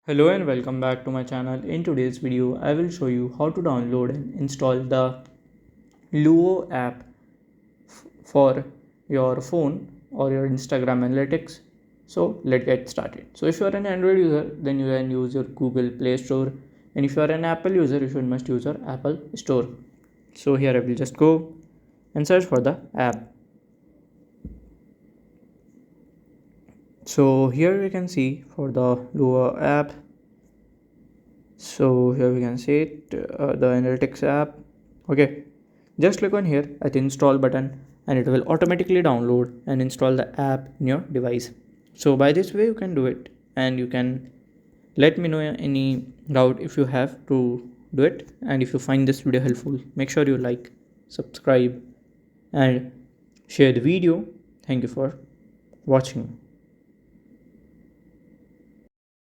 Hello and welcome back to my channel. In today's video, I will show you how to download and install the Luyo app for your phone or your Instagram analytics. So let's get started. So if you are an Android user, then you can use your Google Play Store, and if you are an Apple user, you should must use your Apple Store. So here I will just go and search for the app. So here we can see for the Luyo app. So here we can see it, the analytics app. Okay, just click on here at the install button and it will automatically download and install the app in your device. So by this way you can do it, and you can let me know any doubt if you have to do it. And if you find this video helpful, make sure you like, subscribe and share the video. Thank you for watching.